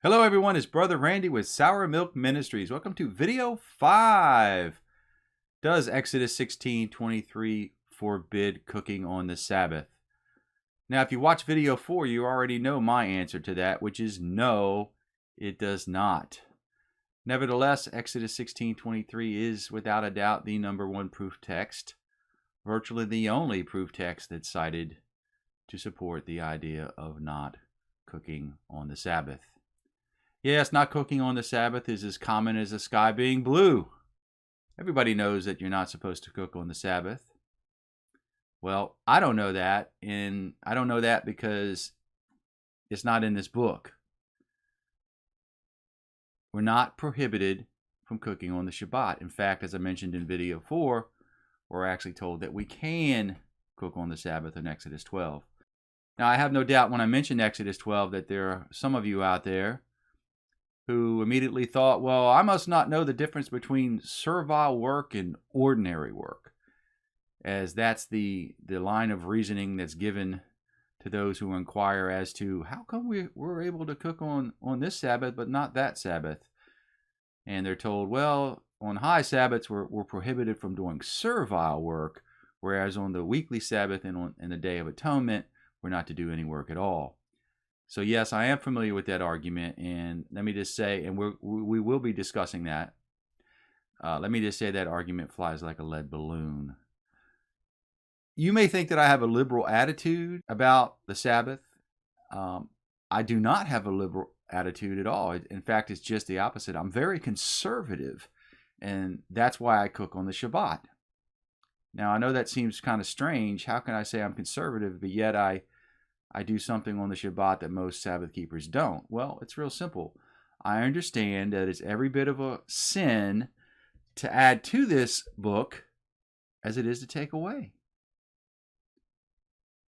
Hello everyone, it's Brother Randy with Milk Ministries. Welcome to video 5. Does Exodus 16:23 forbid cooking on the Sabbath? Now, if you watch video 4, you already know my answer to that, which is no, it does not. Nevertheless, Exodus 16:23 is without a doubt the number one proof text, virtually the only proof text that's cited to support the idea of not cooking on the Sabbath. Yes, not cooking on the Sabbath is as common as the sky being blue. Everybody knows that you're not supposed to cook on the Sabbath. Well, I don't know that, and I don't know that because it's not in this book. We're not prohibited from cooking on the Shabbat. In fact, as I mentioned in video 4, we're actually told that we can cook on the Sabbath in Exodus 12. Now, I have no doubt when I mention Exodus 12 that there are some of you out there who immediately thought, well, I must not know the difference between servile work and ordinary work, as that's the line of reasoning that's given to those who inquire as to how come we're able to cook on this Sabbath but not that Sabbath. And they're told, well, on high Sabbaths we're prohibited from doing servile work, whereas on the weekly Sabbath and the Day of Atonement, we're not to do any work at all. So yes, I am familiar with that argument, and let me just say, and we will be discussing that. Let me just say that argument flies like a lead balloon. You may think that I have a liberal attitude about the Sabbath. I do not have a liberal attitude at all. In fact, it's just the opposite. I'm very conservative, and that's why I cook on the Shabbat. Now, I know that seems kind of strange. How can I say I'm conservative, but yet I do something on the Shabbat that most Sabbath keepers don't? Well, it's real simple. I understand that it's every bit of a sin to add to this book as it is to take away.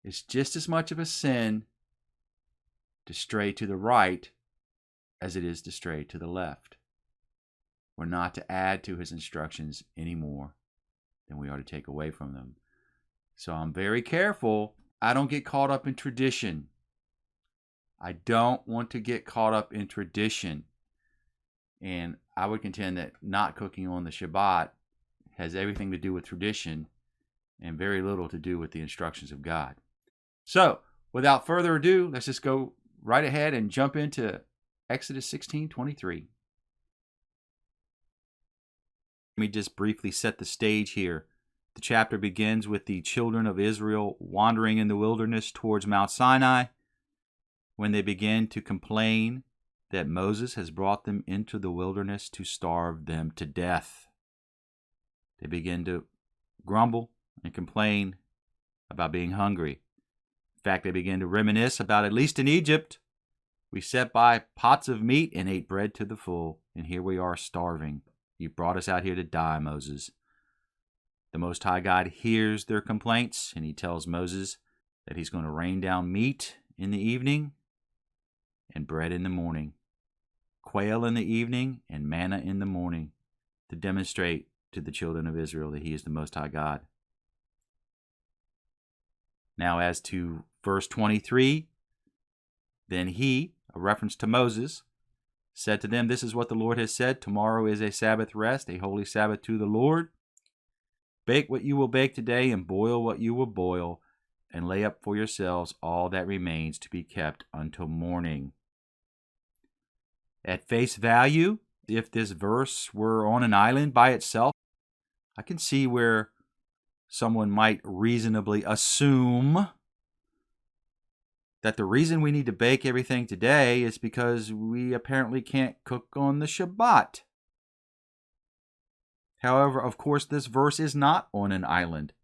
It's just as much of a sin to stray to the right as it is to stray to the left. We're not to add to his instructions any more than we are to take away from them. So I'm very careful. I don't get caught up in tradition. I don't want to get caught up in tradition. And I would contend that not cooking on the Shabbat has everything to do with tradition and very little to do with the instructions of God. So, without further ado, let's just go right ahead and jump into Exodus 16:23. Let me just briefly set the stage here. The chapter begins with the children of Israel wandering in the wilderness towards Mount Sinai when they begin to complain that Moses has brought them into the wilderness to starve them to death. They begin to grumble and complain about being hungry. In fact, they begin to reminisce about, at least in Egypt, we set by pots of meat and ate bread to the full, and here we are starving. You brought us out here to die, Moses. The Most High God hears their complaints, and he tells Moses that he's going to rain down meat in the evening and bread in the morning, quail in the evening and manna in the morning, to demonstrate to the children of Israel that he is the Most High God. Now, as to verse 23, then he, a reference to Moses, said to them, "This is what the Lord has said, tomorrow is a Sabbath rest, a holy Sabbath to the Lord. Bake what you will bake today, and boil what you will boil, and lay up for yourselves all that remains to be kept until morning." At face value, if this verse were on an island by itself, I can see where someone might reasonably assume that the reason we need to bake everything today is because we apparently can't cook on the Shabbat. However, of course, this verse is not on an island.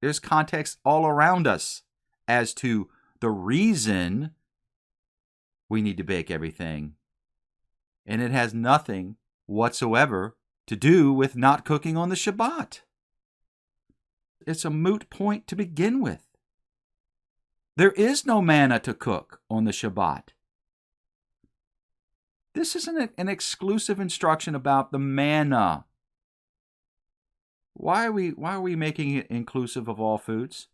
There's context all around us as to the reason we need to bake everything. And it has nothing whatsoever to do with not cooking on the Shabbat. It's a moot point to begin with. There is no manna to cook on the Shabbat. This isn't an exclusive instruction about the manna. Why are we making it inclusive of all foods?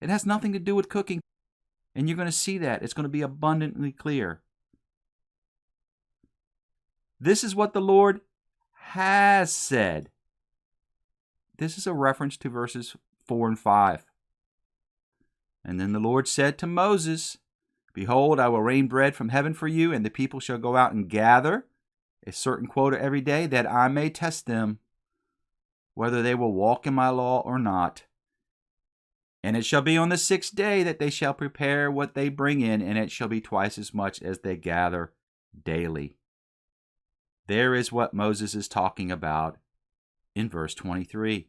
It has nothing to do with cooking. And you're going to see that. It's going to be abundantly clear. This is what the Lord has said. This is a reference to verses 4 and 5. And then the Lord said to Moses, Behold, I will rain bread from heaven for you, and the people shall go out and gather a certain quota every day, that I may test them, whether they will walk in my law or not. And it shall be on the 6th day that they shall prepare what they bring in, and it shall be twice as much as they gather daily. There is what Moses is talking about in verse 23.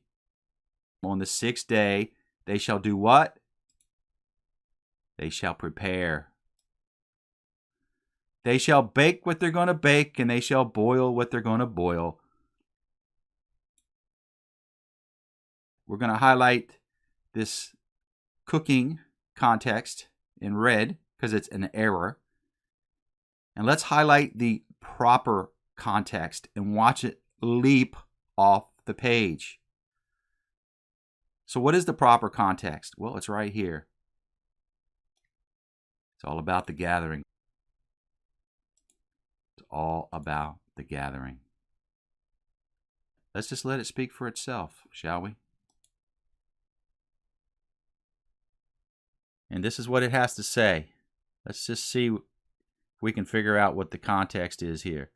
On the 6th day, they shall do what? They shall prepare. They shall bake what they're going to bake, and they shall boil what they're going to boil. We're going to highlight this cooking context in red because it's an error. And let's highlight the proper context and watch it leap off the page. So what is the proper context? Well, it's right here. It's all about the gathering. It's all about the gathering. Let's just let it speak for itself, shall we? And this is what it has to say. Let's just see if we can figure out what the context is here.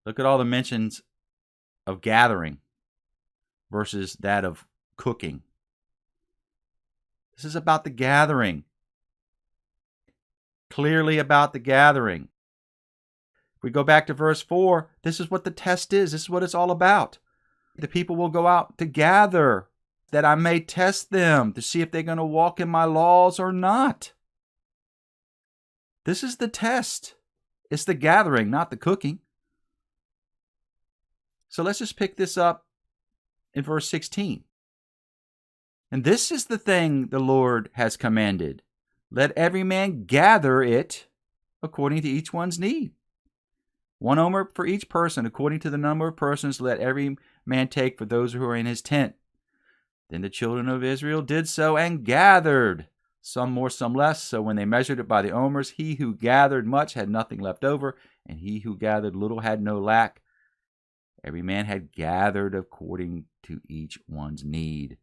Look at all the mentions of gathering versus that of cooking. This is about the gathering. Clearly about the gathering. If we go back to verse 4, this is what the test is. This is what it's all about. The people will go out to gather, that I may test them to see if they're going to walk in my laws or not. This is the test. It's the gathering, not the cooking. So let's just pick this up in verse 16. And this is the thing the Lord has commanded. Let every man gather it according to each one's need. 1 omer for each person, according to the number of persons, let every man take for those who are in his tent. Then the children of Israel did so and gathered, some more, some less. So when they measured it by the omers, he who gathered much had nothing left over, and he who gathered little had no lack. Every man had gathered according to each one's need.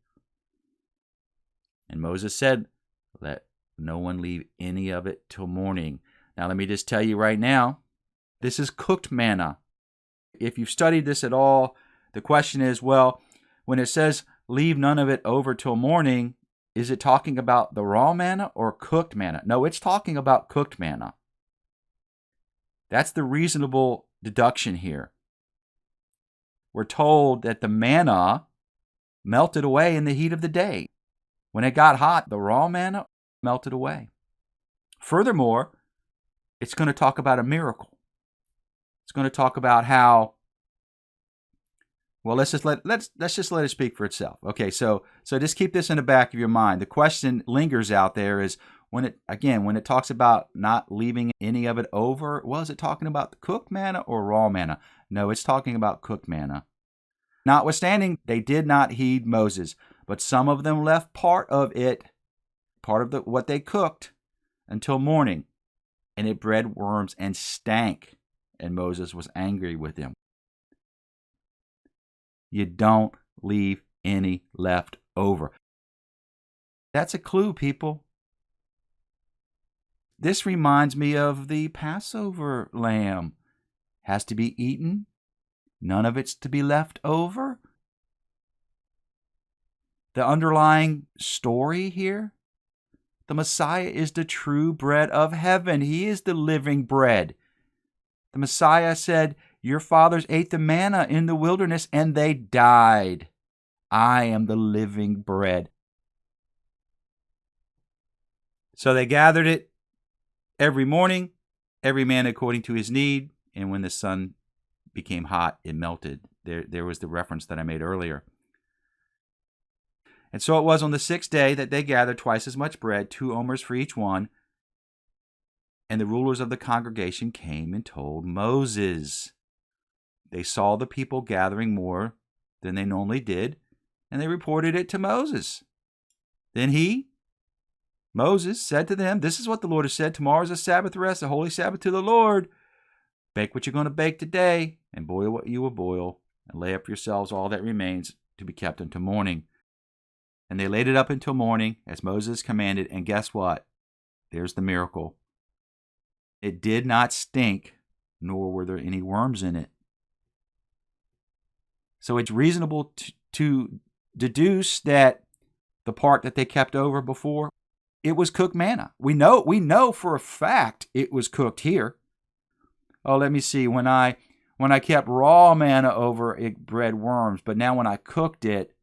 And Moses said, let no one leave any of it till morning. Now let me just tell you right now, this is cooked manna. If you've studied this at all, the question is, well, when it says leave none of it over till morning, is it talking about the raw manna or cooked manna? No, it's talking about cooked manna. That's the reasonable deduction here. We're told that the manna melted away in the heat of the day. When it got hot, the raw manna melted away. Furthermore, it's going to talk about a miracle. It's going to talk about how, well, let's just let it speak for itself. Okay, so just keep this in the back of your mind. The question lingers out there is when it talks about not leaving any of it over, well, is it talking about the cooked manna or raw manna? No, it's talking about cooked manna. Notwithstanding, they did not heed Moses, but some of them left part of what they cooked, until morning, and it bred worms and stank, and Moses was angry with them. You don't leave any left over. That's a clue, people. This reminds me of the Passover lamb. Has to be eaten. None of it's to be left over. The underlying story here, the Messiah is the true bread of heaven. He is the living bread. The Messiah said, your fathers ate the manna in the wilderness and they died. I am the living bread. So they gathered it every morning, every man according to his need. And when the sun became hot, it melted. There was the reference that I made earlier. And so it was on the 6th day that they gathered twice as much bread, 2 omers for each one. And the rulers of the congregation came and told Moses. They saw the people gathering more than they normally did, and they reported it to Moses. Then he Moses said to them, this is what the Lord has said, tomorrow is a Sabbath rest, a holy Sabbath to the Lord. Bake what you're going to bake today, and boil what you will boil, and lay up for yourselves all that remains to be kept until morning. And they laid it up until morning, as Moses commanded, and guess what? There's the miracle. It did not stink, nor were there any worms in it. So it's reasonable to deduce that the part that they kept over before, it was cooked manna. We know for a fact it was cooked here. Oh, let me see. When I kept raw manna over, it bred worms. But now when I cooked it,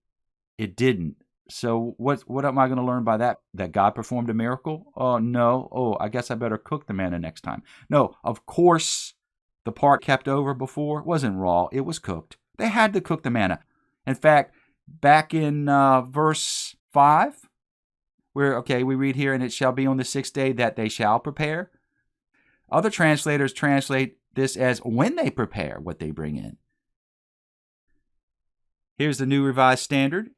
it didn't. So what am I going to learn by that? That God performed a miracle? Oh, no. Oh, I guess I better cook the manna next time. No, of course, the part kept over before wasn't raw. It was cooked. They had to cook the manna. In fact, back in verse 5, where, we read here, and it shall be on the 6th day that they shall prepare. Other translators translate this as when they prepare what they bring in. Here's the New Revised Standard.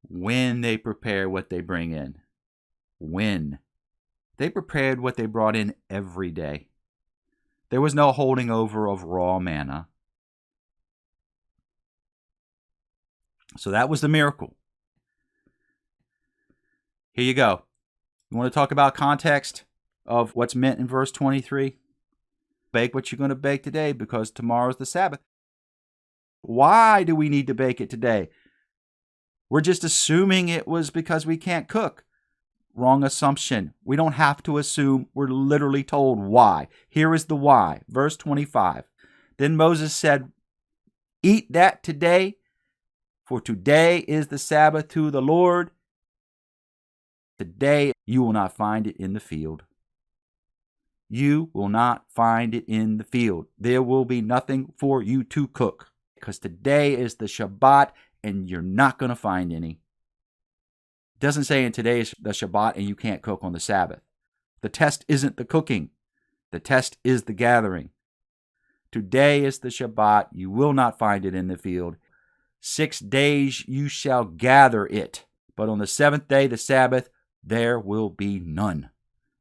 When they prepare what they bring in. When. They prepared what they brought in every day. There was no holding over of raw manna. So that was the miracle. Here you go. You want to talk about context of what's meant in verse 23? Bake what you're going to bake today because tomorrow's the Sabbath. Why do we need to bake it today? We're just assuming it was because we can't cook. Wrong assumption. We don't have to assume. We're literally told why. Here is the why. Verse 25. Then Moses said, eat that today, for today is the Sabbath to the Lord. Today you will not find it in the field. You will not find it in the field. There will be nothing for you to cook because today is the Shabbat and you're not going to find any. It doesn't say in today is the Shabbat and you can't cook on the Sabbath. The test isn't the cooking. The test is the gathering. Today is the Shabbat. You will not find it in the field. 6 days you shall gather it. But on the 7th day, the Sabbath, there will be none.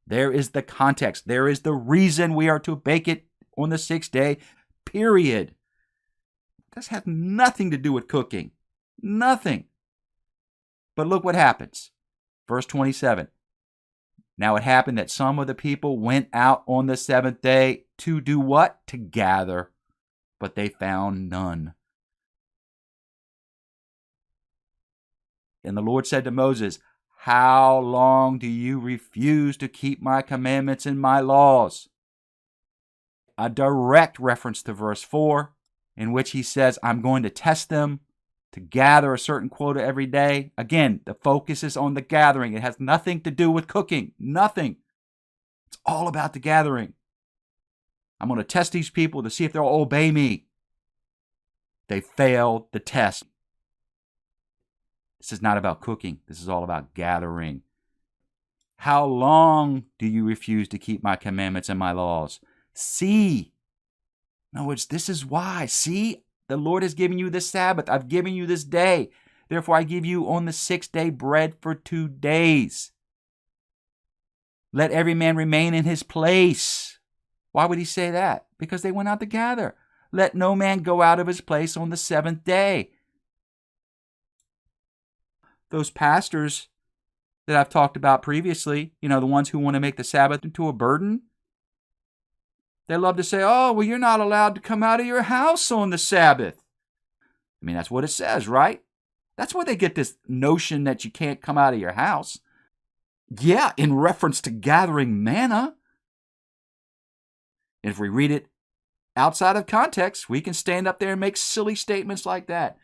There is the context. There is the reason we are to bake it on the 6th day, period. This has nothing to do with cooking. Nothing. But look what happens. Verse 27. Now it happened that some of the people went out on the 7th day to do what? To gather. But they found none. And the Lord said to Moses, how long do you refuse to keep my commandments and my laws? A direct reference to verse 4, in which he says, I'm going to test them to gather a certain quota every day. Again, the focus is on the gathering. It has nothing to do with cooking. Nothing. It's all about the gathering. I'm going to test these people to see if they'll obey me. They failed the test. This is not about cooking. This is all about gathering. How long do you refuse to keep my commandments and my laws? See. In other words, this is why. See, the Lord has given you this Sabbath. I've given you this day. Therefore, I give you on the 6th day bread for 2 days. Let every man remain in his place. Why would he say that? Because they went out to gather. Let no man go out of his place on the 7th day. Those pastors that I've talked about previously, the ones who want to make the Sabbath into a burden, they love to say, oh, well, you're not allowed to come out of your house on the Sabbath. I mean, that's what it says, right? That's where they get this notion that you can't come out of your house. Yeah, in reference to gathering manna. And if we read it outside of context, we can stand up there and make silly statements like that.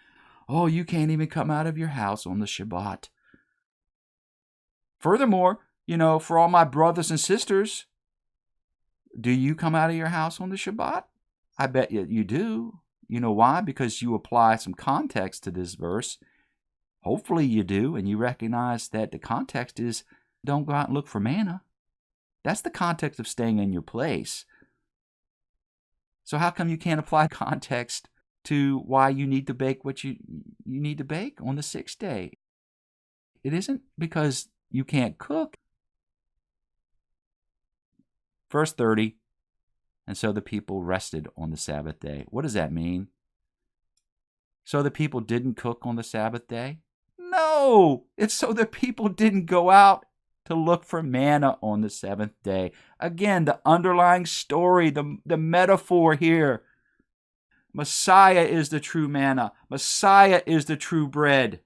Oh, you can't even come out of your house on the Shabbat. Furthermore, for all my brothers and sisters, do you come out of your house on the Shabbat? I bet you do. You know why? Because you apply some context to this verse. Hopefully you do, and you recognize that the context is don't go out and look for manna. That's the context of staying in your place. So how come you can't apply context to why you need to bake what you need to bake on the 6th day? It isn't because you can't cook. Verse 30, and so the people rested on the Sabbath day. What does that mean? So the people didn't cook on the Sabbath day? No! It's so the people didn't go out to look for manna on the seventh day. Again, the underlying story, the metaphor here. Messiah is the true manna. Messiah is the true bread.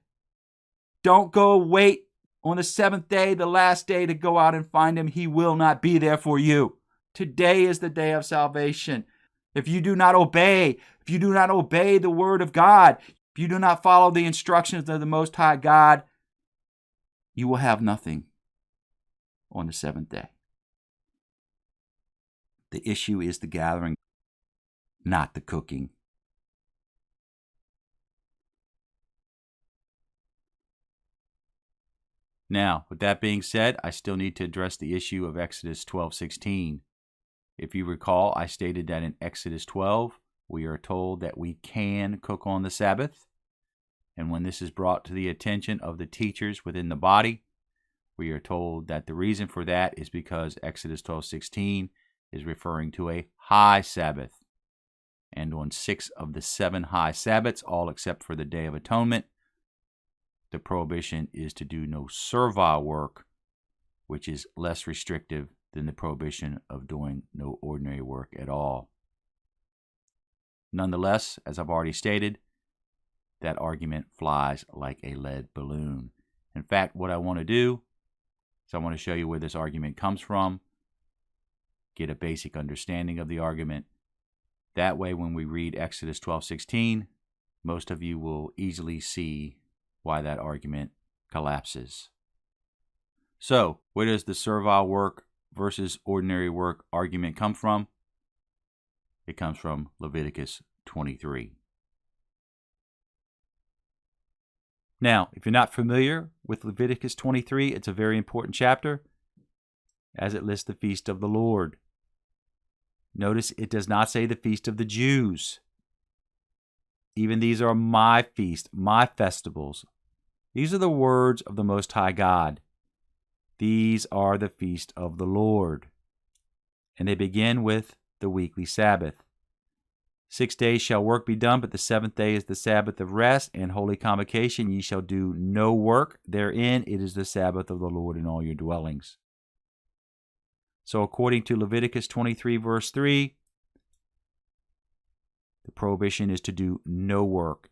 Don't go wait on the seventh day, the last day, to go out and find him. He will not be there for you. Today is the day of salvation. If you do not obey the word of God, if you do not follow the instructions of the Most High God, you will have nothing on the seventh day. The issue is the gathering, not the cooking. Now, with that being said, I still need to address the issue of Exodus 12:16. If you recall, I stated that in Exodus 12, we are told that we can cook on the Sabbath. And when this is brought to the attention of the teachers within the body, we are told that the reason for that is because Exodus 12:16 is referring to a high Sabbath. And on 6 of the 7 high Sabbaths, all except for the Day of Atonement, the prohibition is to do no servile work, which is less restrictive than the prohibition of doing no ordinary work at all. Nonetheless, as I've already stated, that argument flies like a lead balloon. In fact, what I want to do is I want to show you where this argument comes from, get a basic understanding of the argument. That way, when we read Exodus 12:16, most of you will easily see why that argument collapses. So, where does the servile work versus ordinary work argument come from? It comes from Leviticus 23. Now, if you're not familiar with Leviticus 23, it's a very important chapter as it lists the feast of the Lord. Notice it does not say the feast of the Jews. Even these are my feast, my festivals. These are the words of the Most High God. These are the feast of the Lord. And they begin with the weekly Sabbath. 6 days shall work be done, but the seventh day is the Sabbath of rest and holy convocation. Ye shall do no work therein. It is the Sabbath of the Lord in all your dwellings. So according to Leviticus 23, verse 3, the prohibition is to do no work,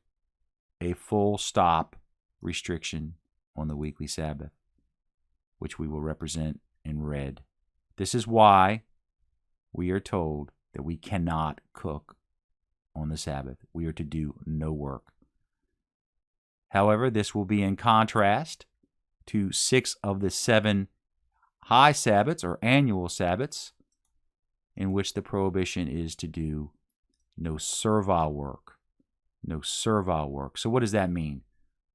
a full stop restriction on the weekly Sabbath, which we will represent in red. This is why we are told that we cannot cook on the Sabbath. We are to do no work. However, this will be in contrast to 6 of the 7 high Sabbaths or annual Sabbaths, in which the prohibition is to do no servile work. No servile work. So what does that mean?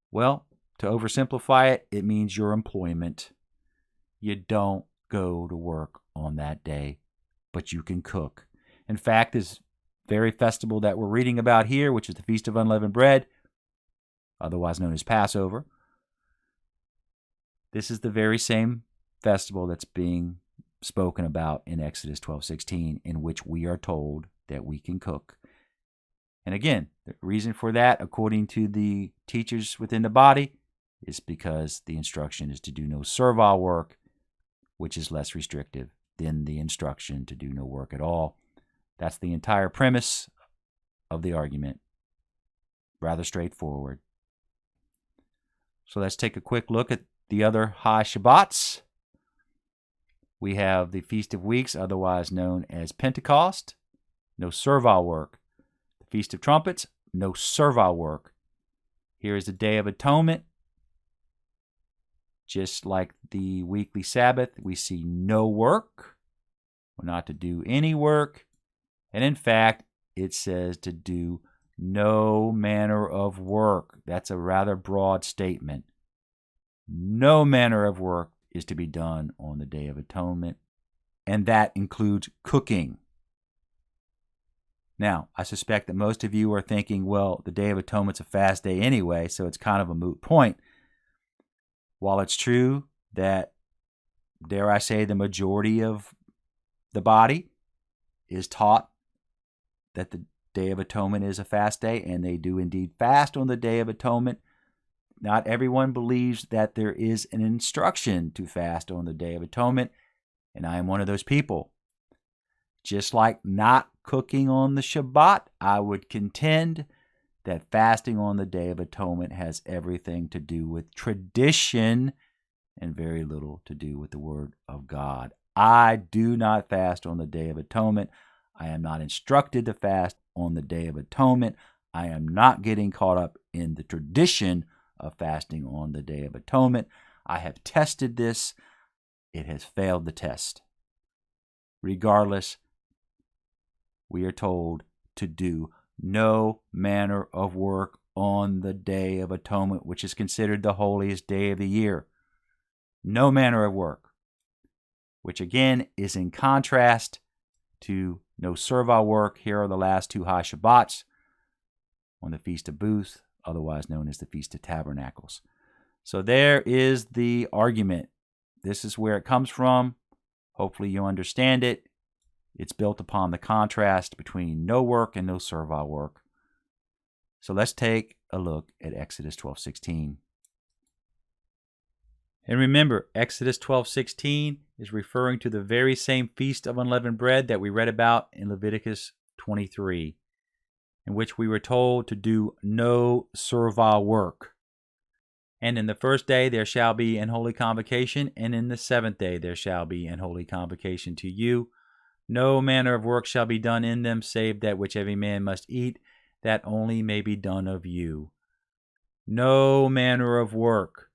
Well, to oversimplify it, it means your employment. You don't go to work on that day, but you can cook. In fact, this very festival that we're reading about here, which is the Feast of Unleavened Bread, otherwise known as Passover, this is the very same festival that's being spoken about in Exodus 12:16, in which we are told that we can cook. And again, the reason for that, according to the teachers within the body, is because the instruction is to do no servile work, which is less restrictive than the instruction to do no work at all. That's the entire premise of the argument. Rather straightforward. So let's take a quick look at the other high Shabbats. We have the Feast of Weeks, otherwise known as Pentecost, no servile work. The Feast of Trumpets, no servile work. Here is the Day of Atonement. Just like the weekly Sabbath, we see no work. We're not to do any work. And in fact, it says to do no manner of work. That's a rather broad statement. No manner of work is to be done on the Day of Atonement, and that includes cooking. Now, I suspect that most of you are thinking, well, the Day of Atonement's a fast day anyway, so it's kind of a moot point. While it's true that, dare I say, the majority of the body is taught that the Day of Atonement is a fast day, and they do indeed fast on the Day of Atonement. Not everyone believes that there is an instruction to fast on the Day of Atonement, and I am one of those people. Just like not cooking on the Shabbat, I would contend that fasting on the Day of Atonement has everything to do with tradition and very little to do with the Word of God. I do not fast on the Day of Atonement. I am not instructed to fast on the Day of Atonement. I am not getting caught up in the tradition of fasting on the Day of Atonement. I have tested this. It has failed the test. Regardless, we are told to do no manner of work on the Day of Atonement, which is considered the holiest day of the year. No manner of work, which again is in contrast to no servile work. Here are the last two high Shabbats on the Feast of Booths, otherwise known as the Feast of Tabernacles. So there is the argument. This is where it comes from. Hopefully you understand it. It's built upon the contrast between no work and no servile work. So let's take a look at Exodus 12:16. And remember, Exodus 12:16 is referring to the very same Feast of Unleavened Bread that we read about in Leviticus 23, in which we were told to do no servile work. And in the first day there shall be an holy convocation, and in the seventh day there shall be an holy convocation to you. No manner of work shall be done in them, save that which every man must eat, that only may be done of you. No manner of work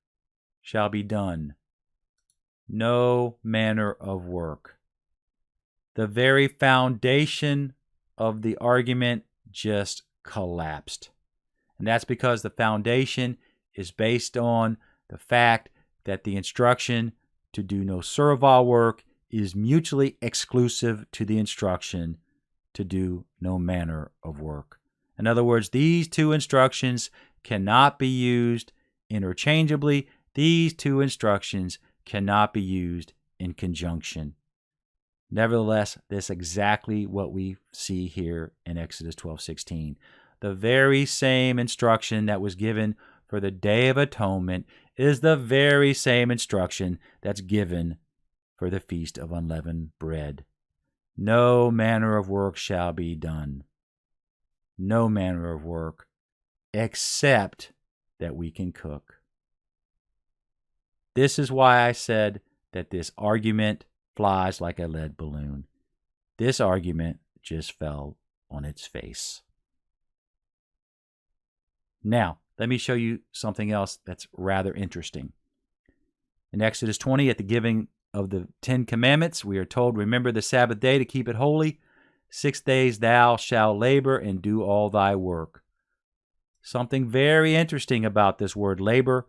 shall be done. No manner of work. The very foundation of the argument just collapsed. And that's because the foundation is based on the fact that the instruction to do no servile work is mutually exclusive to the instruction to do no manner of work. In other words, these two instructions cannot be used interchangeably. These two instructions cannot be used in conjunction. Nevertheless, this is exactly what we see here in Exodus 12:16. The very same instruction that was given for the Day of Atonement is the very same instruction that's given for the Feast of Unleavened Bread. No manner of work shall be done. No manner of work, except that we can cook. This is why I said that this argument flies like a lead balloon. This argument just fell on its face. Now, let me show you something else that's rather interesting. In Exodus 20, at the giving of the 10 Commandments, we are told, remember the Sabbath day to keep it holy. 6 days thou shalt labor and do all thy work. Something very interesting about this word labor,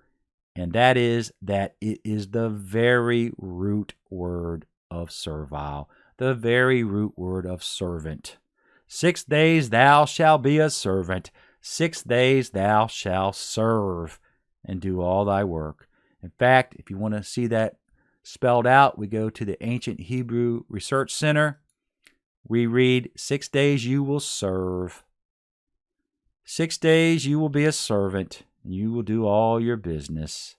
and that is that it is the very root word of servile, the very root word of servant. 6 days thou shalt be a servant. 6 days thou shalt serve and do all thy work. In fact, if you want to see that spelled out, we go to the Ancient Hebrew Research Center. We read, 6 days you will serve. 6 days you will be a servant, and you will do all your business.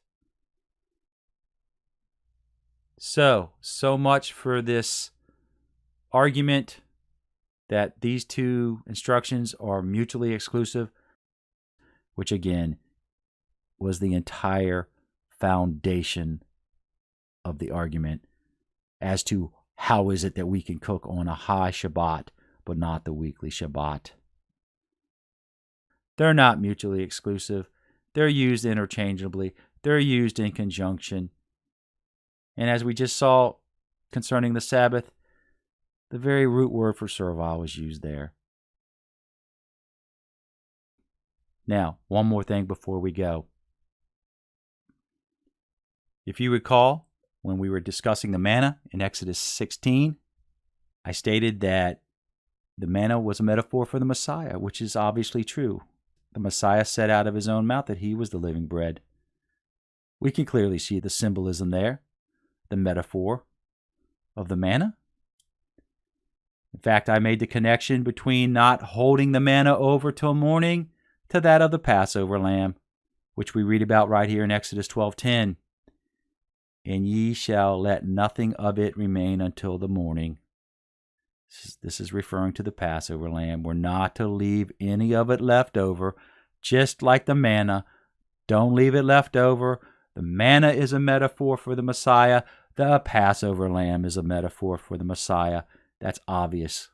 So much for this argument that these two instructions are mutually exclusive, which again was the entire foundation of the argument as to how is it that we can cook on a high Shabbat but not the weekly Shabbat. They're not mutually exclusive. They're used interchangeably. They're used in conjunction. And as we just saw concerning the Sabbath, the very root word for servile was used there. Now, one more thing before we go. If you recall, when we were discussing the manna in Exodus 16, I stated that the manna was a metaphor for the Messiah, which is obviously true. The Messiah said out of his own mouth that he was the living bread. We can clearly see the symbolism there, the metaphor of the manna. In fact, I made the connection between not holding the manna over till morning to that of the Passover lamb, which we read about right here in Exodus 12:10. And ye shall let nothing of it remain until the morning. This is referring to the Passover lamb. We're not to leave any of it left over, just like the manna. Don't leave it left over. The manna is a metaphor for the Messiah. The Passover lamb is a metaphor for the Messiah. That's obvious.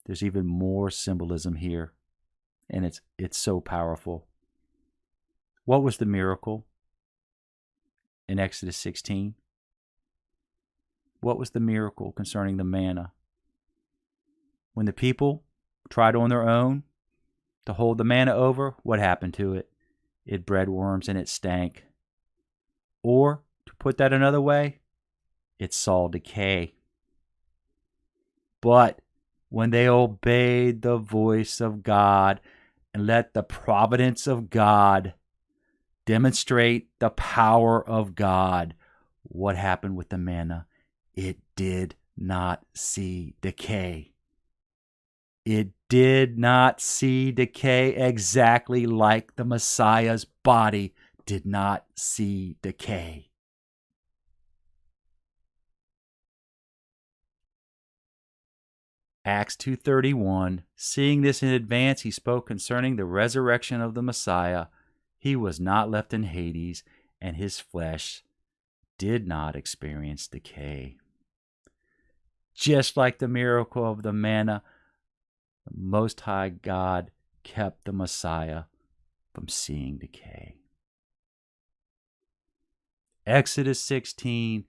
There's even more symbolism here, and it's so powerful. What was the miracle in Exodus 16? What was the miracle concerning the manna? When the people tried on their own to hold the manna over, what happened to it? It bred worms and it stank. Or, to put that another way, it saw decay. But when they obeyed the voice of God and let the providence of God demonstrate the power of God, what happened with the manna? It did not see decay. It did not see decay, exactly like the Messiah's body did not see decay. Acts 2:31, seeing this in advance, he spoke concerning the resurrection of the Messiah. He was not left in Hades, and his flesh did not experience decay. Just like the miracle of the manna, the Most High God kept the Messiah from seeing decay. Exodus 16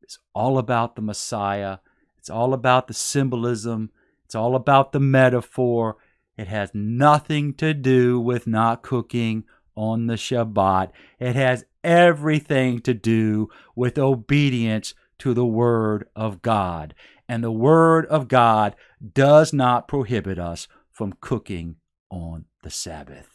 is all about the Messiah. It's all about the symbolism. It's all about the metaphor. It has nothing to do with not cooking on the Shabbat. It has everything to do with obedience to the Word of God. And the Word of God does not prohibit us from cooking on the Sabbath.